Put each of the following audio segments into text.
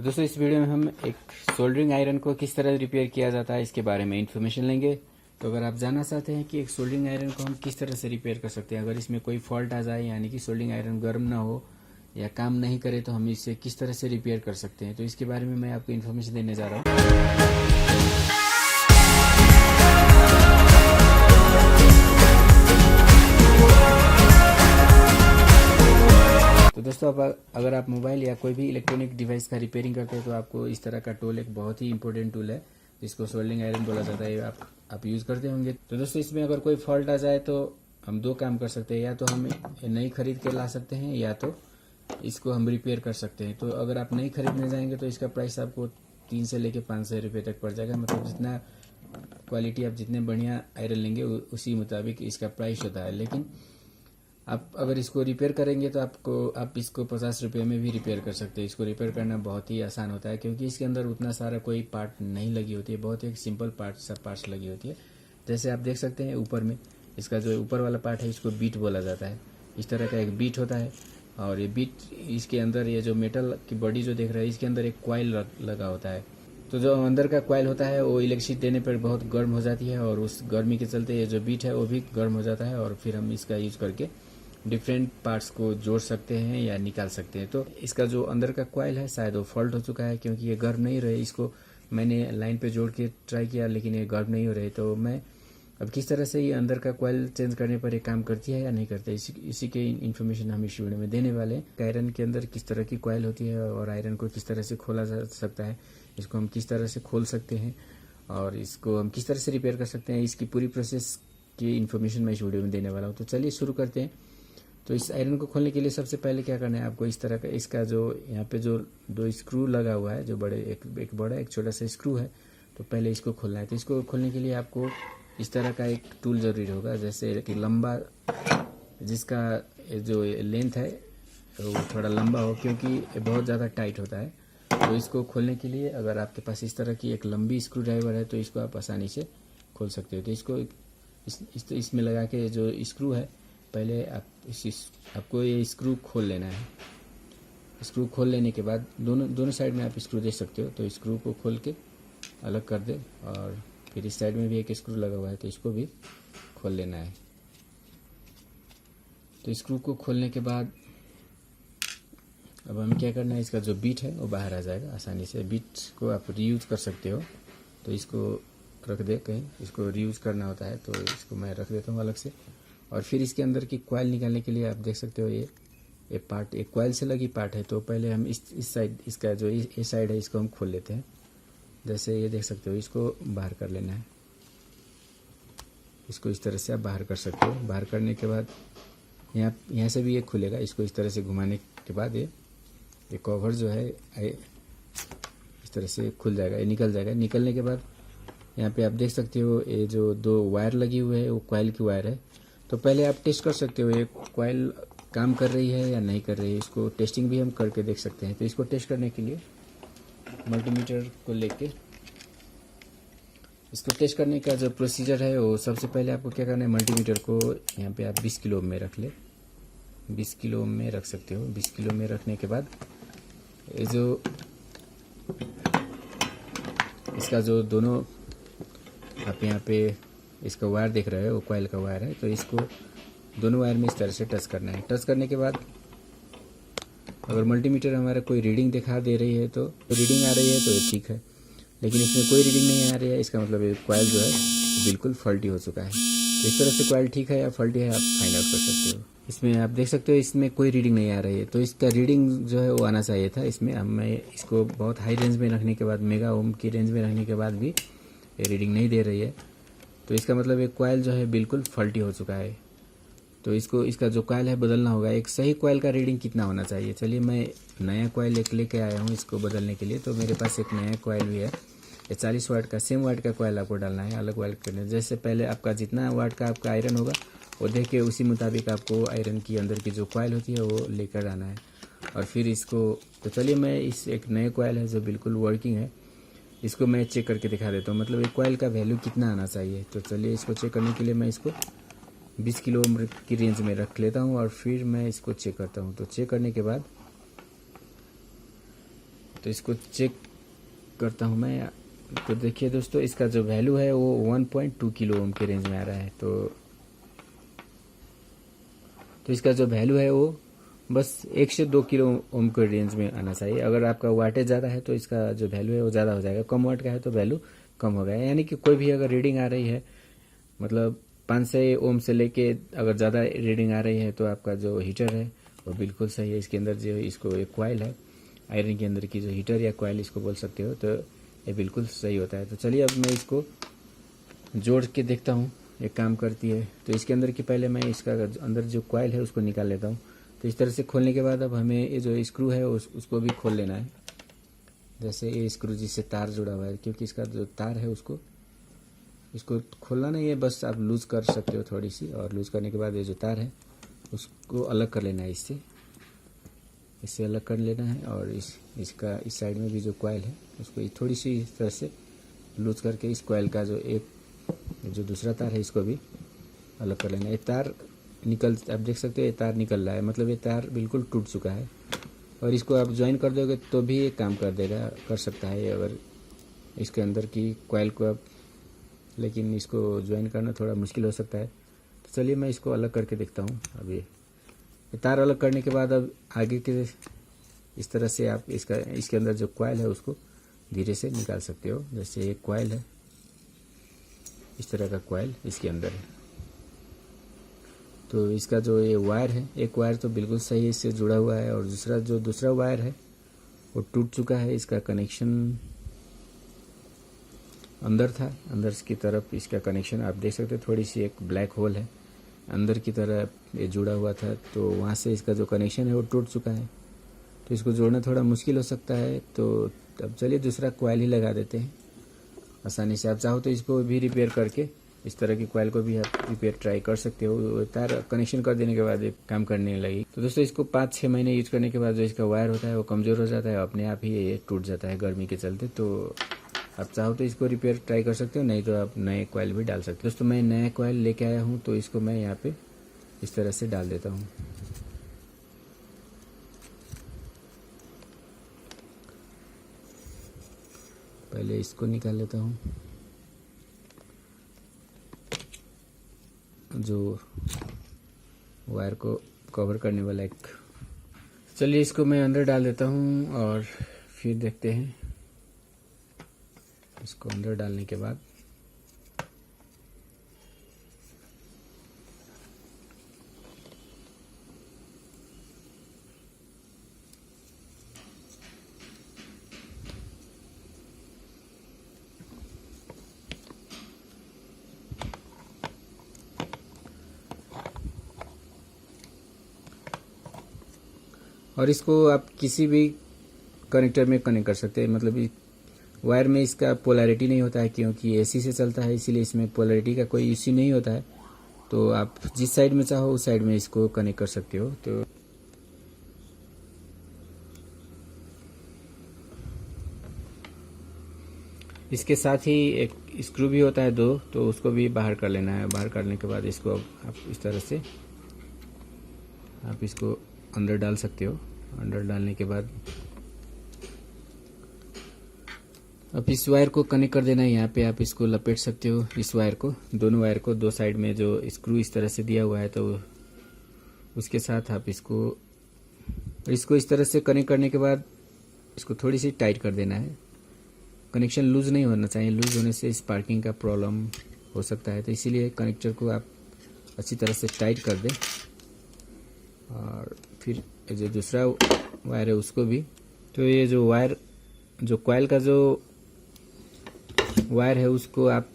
तो दोस्तों इस वीडियो में हम एक सोल्डरिंग आयरन को किस तरह रिपेयर किया जाता है इसके बारे में इन्फॉर्मेशन लेंगे। तो अगर आप जानना चाहते हैं कि एक सोल्डरिंग आयरन को हम किस तरह से रिपेयर कर सकते हैं, अगर इसमें कोई फॉल्ट आ जाए यानी कि सोल्डरिंग आयरन गर्म ना हो या काम नहीं करे तो हम इसे किस तरह से रिपेयर कर सकते हैं, तो इसके बारे में मैं आपको इन्फॉर्मेशन देने जा रहा हूँ। तो दोस्तों अगर आप मोबाइल या कोई भी इलेक्ट्रॉनिक डिवाइस का रिपेयरिंग करते हैं तो आपको इस तरह का टूल एक बहुत ही इंपॉर्टेंट टूल है जिसको सोल्डरिंग आयरन बोला जाता है, आप यूज़ करते होंगे। तो दोस्तों इसमें अगर कोई फॉल्ट आ जाए तो हम दो काम कर सकते हैं, या तो हम नई खरीद के ला सकते हैं या तो इसको हम रिपेयर कर सकते हैं। तो अगर आप नई खरीदने जाएंगे तो इसका प्राइस आपको 3 से लेके 500 रुपये तक पड़ जाएगा। मतलब जितना क्वालिटी आप जितने बढ़िया आयरन लेंगे उसी मुताबिक इसका प्राइस होता है। लेकिन आप अगर इसको रिपेयर करेंगे तो आप इसको 50 रुपये में भी रिपेयर कर सकते हैं। इसको रिपेयर करना बहुत ही आसान होता है क्योंकि इसके अंदर उतना सारा कोई पार्ट नहीं लगी होती है, बहुत ही सिंपल पार्ट्स लगी होती है। जैसे आप देख सकते हैं ऊपर में इसका जो ऊपर वाला पार्ट है इसको बीट बोला जाता है। इस तरह का एक बीट होता है और ये बीट इसके अंदर ये जो मेटल की बॉडी जो देख रहे हैं इसके अंदर एक कॉइल लगा होता है। तो जो अंदर का कॉइल होता है वो इलेक्ट्रिसिटी देने पर बहुत गर्म हो जाती है और उस गर्मी के चलते ये जो बीट है वो भी गर्म हो जाता है और फिर हम इसका यूज करके डिफरेंट पार्ट्स को जोड़ सकते हैं या निकाल सकते हैं। तो इसका जो अंदर का कॉइल है शायद वो फॉल्ट हो चुका है क्योंकि ये गर्म नहीं रहे। इसको मैंने लाइन पे जोड़ के ट्राई किया लेकिन ये गर्म नहीं हो रहे। तो मैं अब किस तरह से ये अंदर का कॉइल चेंज करने पर ये काम करती है या नहीं करती है इसी के इन्फॉर्मेशन हम इस वीडियो में देने वाले हैं। आयरन के अंदर किस तरह की कॉइल होती है और आयरन को किस तरह से खोला जा सकता है, इसको हम किस तरह से खोल सकते हैं और इसको हम किस तरह से रिपेयर कर सकते हैं, इसकी पूरी प्रोसेस की इन्फॉर्मेशन मैं इस वीडियो में देने वाला हूँ। तो चलिए शुरू करते हैं। तो इस आयरन को खोलने के लिए सबसे पहले क्या करना है, आपको इस तरह का इसका जो यहाँ पे जो दो स्क्रू लगा हुआ है, जो बड़े एक बड़ा एक छोटा सा स्क्रू है, तो पहले इसको खोलना है। तो इसको खोलने के लिए आपको इस तरह का एक टूल जरूरी होगा, जैसे कि लंबा, जिसका जो लेंथ है वो थोड़ा लंबा हो क्योंकि ये बहुत ज़्यादा टाइट होता है। तो इसको खोलने के लिए अगर आपके पास इस तरह की एक लंबी स्क्रू ड्राइवर है तो इसको आप आसानी से खोल सकते हो। तो इसको इसमें लगा के जो स्क्रू है पहले आपको ये स्क्रू खोल लेना है। स्क्रू खोल लेने के बाद दोनों साइड में आप स्क्रू दे सकते हो। तो स्क्रू को खोल के अलग कर दे और फिर इस साइड में भी एक स्क्रू लगा हुआ है तो इसको भी खोल लेना है। तो स्क्रू को खोलने के बाद अब हमें क्या करना है, इसका जो बीट है वो बाहर आ जाएगा आसानी से। बीट को आप रीयूज कर सकते हो, तो इसको रख दे कहीं, इसको रीयूज करना होता है तो इसको मैं रख देता हूँ अलग से। और फिर इसके अंदर की कॉइल निकालने के लिए आप देख सकते हो ये पार्ट एक कॉइल से लगी पार्ट है। तो पहले हम इस साइड, इसका जो ये साइड है इसको हम खोल लेते हैं। जैसे ये देख सकते हो इसको बाहर कर लेना है। इसको इस तरह से आप बाहर कर सकते हो। बाहर करने के बाद यहाँ से भी ये खुलेगा। इसको इस तरह से घुमाने के बाद ये कवर जो है इस तरह से खुल जाएगा, ये निकल जाएगा। निकलने के बाद यहाँ पे आप देख सकते हो ये जो दो वायर लगी हुई है वो कॉइल की वायर है। तो पहले आप टेस्ट कर सकते हो ये कॉइल काम कर रही है या नहीं कर रही है, इसको टेस्टिंग भी हम करके देख सकते हैं। तो इसको टेस्ट करने के लिए मल्टीमीटर को लेके इसको टेस्ट करने का जो प्रोसीजर है वो सबसे पहले आपको क्या करना है, मल्टीमीटर को यहाँ पे आप 20 किलो में रख ले, 20 किलो में रख सकते हो। 20 किलो में रखने के बाद ये जो इसका जो दोनों आप यहाँ पे इसका वायर देख रहे हो वो कॉइल का वायर है। तो इसको दोनों वायर में इस तरह से टच करना है। टच करने के बाद अगर मल्टीमीटर हमारा कोई रीडिंग दिखा दे रही है तो रीडिंग आ रही है तो ये ठीक है, लेकिन इसमें कोई रीडिंग नहीं आ रही है, इसका मतलब ये कॉइल जो है बिल्कुल फॉल्टी हो चुका है। तो इस तरह से कॉइल ठीक है या फॉल्टी है आप फाइंड आउट कर सकते हो। इसमें आप देख सकते हो इसमें कोई रीडिंग नहीं आ रही है, तो इसका रीडिंग जो है वो आना चाहिए था। इसमें हमें इसको बहुत हाई रेंज में रखने के बाद, मेगा ओम की रेंज में रखने के बाद भी ये रीडिंग नहीं दे रही है। तो इसका मतलब एक कॉइल जो है बिल्कुल फॉल्टी हो चुका है। तो इसका जो कॉइल है बदलना होगा। एक सही कॉइल का रीडिंग कितना होना चाहिए, चलिए मैं नया कॉइल एक लेके आया हूँ इसको बदलने के लिए। तो मेरे पास एक नया कॉइल भी है, ये 40 वाट का, सेम वाट का कॉइल आपको डालना है, अलग वाट करना है। जैसे पहले आपका जितना वाट का आपका आयरन होगा वो देख के उसी मुताबिक आपको आयरन की अंदर की जो कॉइल होती है वो लेकर आना है। और फिर इसको, तो चलिए मैं इस एक नए कॉइल है जो बिल्कुल वर्किंग है, इसको मैं चेक करके दिखा देता हूँ, मतलब एक कॉइल का वैल्यू कितना आना चाहिए। तो चलिए इसको चेक करने के लिए मैं इसको 20 किलो की रेंज में रख लेता हूँ और फिर मैं इसको चेक करता हूँ। तो चेक करने के बाद तो इसको चेक करता हूँ मैं। तो देखिए दोस्तों, इसका जो वैल्यू है वो 1.2 किलो ओम के रेंज में आ रहा है। तो इसका जो वैल्यू है वो बस 1 से 2 किलो ओम के रेंज में आना चाहिए। अगर आपका वाटेज ज़्यादा है तो इसका जो वैल्यू है वो ज़्यादा हो जाएगा, कम वाट का है तो वैल्यू कम होगा। यानी कि कोई भी अगर रीडिंग आ रही है, मतलब 500 ओम से लेके अगर ज़्यादा रीडिंग आ रही है तो आपका जो हीटर है वो बिल्कुल सही है। इसके अंदर जो इसको एक कॉइल है, आयरन के अंदर की जो हीटर या कॉइल इसको बोल सकते हो, तो ये बिल्कुल सही होता है। तो चलिए अब मैं इसको जोड़ के देखता हूँ ये काम करती है। तो इसके अंदर की पहले मैं इसका अंदर जो कॉइल है उसको निकाल लेता हूँ। तो इस तरह से खोलने के बाद अब हमें ये जो स्क्रू है उसको भी खोल लेना है। जैसे ये स्क्रू जिससे तार जुड़ा हुआ है, क्योंकि इसका जो तार है इसको खोलना नहीं है, बस आप लूज़ कर सकते हो थोड़ी सी। और लूज़ करने के बाद ये जो तार है उसको अलग कर लेना है, इससे अलग कर लेना है। और इसका इस साइड में भी जो कॉइल है उसको थोड़ी सी इस तरह से लूज़ करके इस कॉइल का जो दूसरा तार है इसको भी अलग कर लेना है। ये तार आप देख सकते हो ये तार निकल रहा है, मतलब ये तार बिल्कुल टूट चुका है। और इसको आप ज्वाइन कर दोगे तो भी ये काम कर सकता है अगर इसके अंदर की कॉइल को आप, लेकिन इसको ज्वाइन करना थोड़ा मुश्किल हो सकता है। तो चलिए मैं इसको अलग करके देखता हूँ। अब ये तार अलग करने के बाद अब आगे के इस तरह से आप इसके अंदर जो कॉइल है उसको धीरे से निकाल सकते हो। जैसे एक कॉइल है, इस तरह का कॉइल इसके अंदर है। तो इसका जो ये वायर है, एक वायर तो बिल्कुल सही इससे जुड़ा हुआ है, और दूसरा वायर है वो टूट चुका है। इसका कनेक्शन अंदर था, अंदर की तरफ इसका कनेक्शन आप देख सकते हैं, थोड़ी सी एक ब्लैक होल है अंदर की तरफ ये जुड़ा हुआ था। तो वहाँ से इसका जो कनेक्शन है वो टूट चुका है, तो इसको जोड़ना थोड़ा मुश्किल हो सकता है। तो अब चलिए दूसरा कॉइल ही लगा देते हैं आसानी से। आप चाहो तो इसको भी रिपेयर करके इस तरह की कॉइल को भी आप रिपेयर ट्राई कर सकते हो। तार कनेक्शन कर देने के बाद ये काम करने लगी। तो दोस्तों इसको 5-6 महीने यूज करने के बाद जो इसका वायर होता है वो कमज़ोर हो जाता है, अपने आप ही ये टूट जाता है गर्मी के चलते। तो आप चाहो तो इसको रिपेयर ट्राई कर सकते हो, नहीं तो आप नए कॉइल भी डाल सकते हो। दोस्तों मैं नया कॉइल लेके आया हूँ, तो इसको मैं यहाँ पे इस तरह से डाल देता हूँ। पहले इसको निकाल लेता हूँ, जो वायर को कवर करने वाला एक। चलिए इसको मैं अंदर डाल देता हूँ और फिर देखते हैं। इसको अंदर डालने के बाद और इसको आप किसी भी कनेक्टर में कनेक्ट कर सकते हैं। मतलब वायर में इसका पोलैरिटी नहीं होता है, क्योंकि एसी से चलता है, इसीलिए इसमें पोलैरिटी का कोई इश्यू नहीं होता है। तो आप जिस साइड में चाहो उस साइड में इसको कनेक्ट कर सकते हो। तो इसके साथ ही एक स्क्रू भी होता है 2, तो उसको भी बाहर कर लेना है। बाहर करने के बाद इसको आप इस तरह से आप इसको अंदर डाल सकते हो। अंदर डालने के बाद अब इस वायर को कनेक्ट कर देना है। यहाँ पे आप इसको लपेट सकते हो, इस वायर को, दोनों वायर को, दो साइड में जो स्क्रू इस तरह से दिया हुआ है, तो उसके साथ आप इसको इस तरह से कनेक्ट करने के बाद इसको थोड़ी सी टाइट कर देना है। कनेक्शन लूज नहीं होना चाहिए, लूज होने से स्पार्किंग का प्रॉब्लम हो सकता है। तो इसीलिए कनेक्टर को आप अच्छी तरह से टाइट कर दें। और फिर जो दूसरा वायर है उसको भी, तो ये जो वायर, जो कॉइल का जो वायर है उसको आप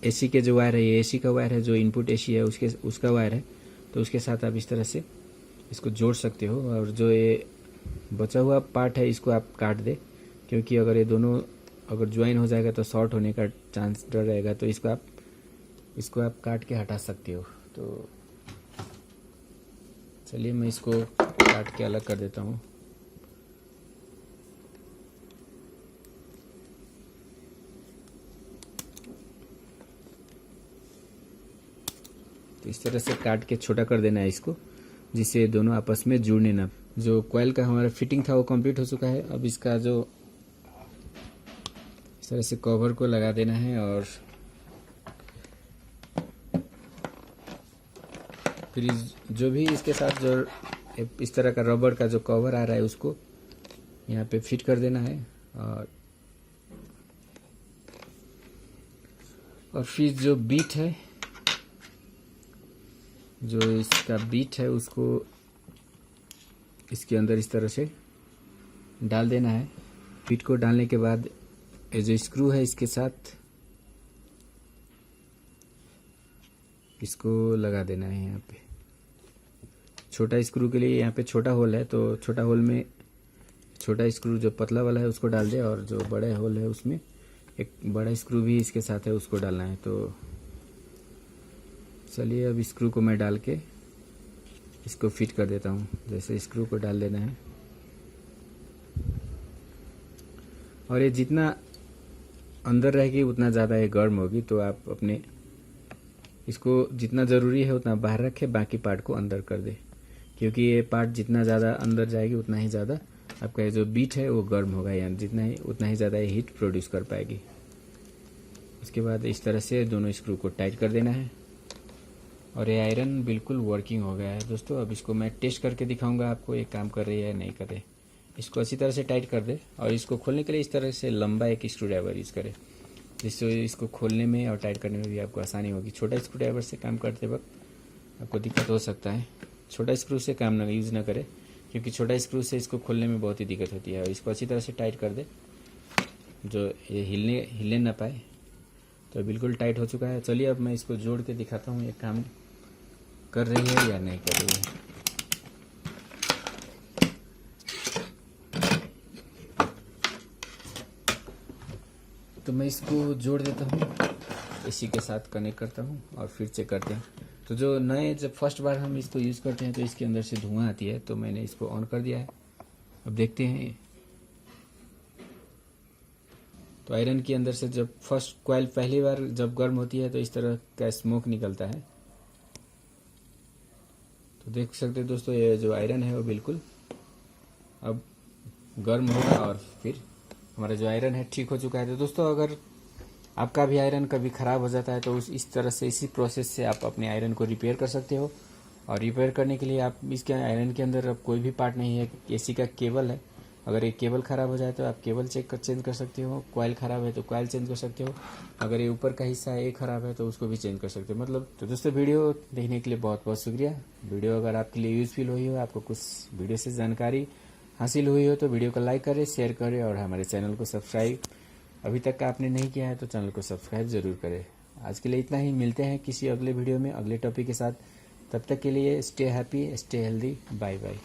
एसी के जो वायर है, ये एसी का वायर है, जो इनपुट एसी है उसका वायर है, तो उसके साथ आप इस तरह से इसको जोड़ सकते हो। और जो ये बचा हुआ पार्ट है इसको आप काट दे, क्योंकि अगर ये दोनों अगर ज्वाइन हो जाएगा तो शॉर्ट होने का चांस डर रहेगा। तो इसको आप काट के हटा सकते हो। तो चलिए मैं इसको काट के अलग कर देता हूँ। तो इस तरह से काट के छोटा कर देना है इसको, जिससे दोनों आपस में जुड़ने ना। जो कॉइल का हमारा फिटिंग था वो कंप्लीट हो चुका है। अब इसका जो तरह से कवर को लगा देना है और फिर जो भी इसके साथ जो इस तरह का रबड़ का जो कवर आ रहा है उसको यहाँ पे फिट कर देना है। और फिर जो बीट है, जो इसका बीट है उसको इसके अंदर इस तरह से डाल देना है। बीट को डालने के बाद ये जो स्क्रू है इसके साथ इसको लगा देना है। यहाँ पे छोटा स्क्रू के लिए यहाँ पे छोटा होल है, तो छोटा होल में छोटा स्क्रू जो पतला वाला है उसको डाल दे, और जो बड़ा होल है उसमें एक बड़ा स्क्रू भी इसके साथ है उसको डालना है। तो चलिए अब स्क्रू को मैं डाल के इसको फिट कर देता हूँ। जैसे स्क्रू को डाल देना है और ये जितना अंदर रहेगी उतना ज़्यादा ये गर्म होगी, तो आप अपने इसको जितना ज़रूरी है उतना बाहर रखें, बाकी पार्ट को अंदर कर दे, क्योंकि ये पार्ट जितना ज़्यादा अंदर जाएगी उतना ही ज़्यादा आपका ये जो बीट है वो गर्म होगा, यानी जितना ही उतना ही ज़्यादा ये हीट प्रोड्यूस कर पाएगी। उसके बाद इस तरह से दोनों स्क्रू को टाइट कर देना है और ये आयरन बिल्कुल वर्किंग हो गया है दोस्तों। अब इसको मैं टेस्ट करके दिखाऊंगा आपको ये काम कर रही है या नहीं कर रही। इसको अच्छी तरह से टाइट कर दे और इसको खोलने के लिए इस तरह से लंबा एक स्क्रू ड्राइवर यूज़ करें, जिससे इसको खोलने में और टाइट करने में भी आपको आसानी होगी। छोटा स्क्रू ड्राइवर से काम करते वक्त आपको दिक्कत हो सकता है, छोटा स्क्रू से काम ना यूज़ ना करें, क्योंकि छोटा स्क्रू से इसको खोलने में बहुत ही दिक्कत होती है। और इसको अच्छी तरह से टाइट कर दे, जो ये हिलने ना पाए। तो बिल्कुल टाइट हो चुका है। चलिए अब मैं इसको जोड़ के दिखाता हूँ ये काम कर रही है या नहीं कर रही है। तो मैं इसको जोड़ देता हूँ, इसी के साथ कनेक्ट करता हूँ और फिर चेक करते हैं। तो जो नए जब फर्स्ट बार हम इसको यूज़ करते हैं तो इसके अंदर से धुआं आती है, तो मैंने इसको ऑन कर दिया है। अब देखते हैं। तो आयरन के अंदर से जब फर्स्ट कॉइल पहली बार जब गर्म होती है तो इस तरह का स्मोक निकलता है। तो देख सकते हैं दोस्तों, ये जो आयरन है वो बिल्कुल अब गर्म होगा और फिर हमारा जो आयरन है ठीक हो चुका है। तो दोस्तों अगर आपका भी आयरन कभी ख़राब हो जाता है तो इस तरह से इसी प्रोसेस से आप अपने आयरन को रिपेयर कर सकते हो। और रिपेयर करने के लिए आप इसके आयरन के अंदर अब कोई भी पार्ट नहीं है, एसी का केबल है। अगर ये केबल ख़राब हो जाए तो आप केबल चेंज कर सकते हो, कॉइल ख़राब है तो कॉइल चेंज कर सकते हो, अगर ये ऊपर का हिस्सा है ये ख़राब है तो उसको भी चेंज कर सकते हो। मतलब तो दोस्तों वीडियो देखने के लिए बहुत बहुत शुक्रिया। वीडियो अगर आपके लिए यूज़फुल हुई हो, आपको कुछ वीडियो से जानकारी हासिल हुई हो तो वीडियो को लाइक करें, शेयर करें और हमारे चैनल को सब्सक्राइब अभी तक आपने नहीं किया है तो चैनल को सब्सक्राइब ज़रूर करें। आज के लिए इतना ही, मिलते हैं किसी अगले वीडियो में अगले टॉपिक के साथ। तब तक के लिए stay happy, stay healthy, bye bye.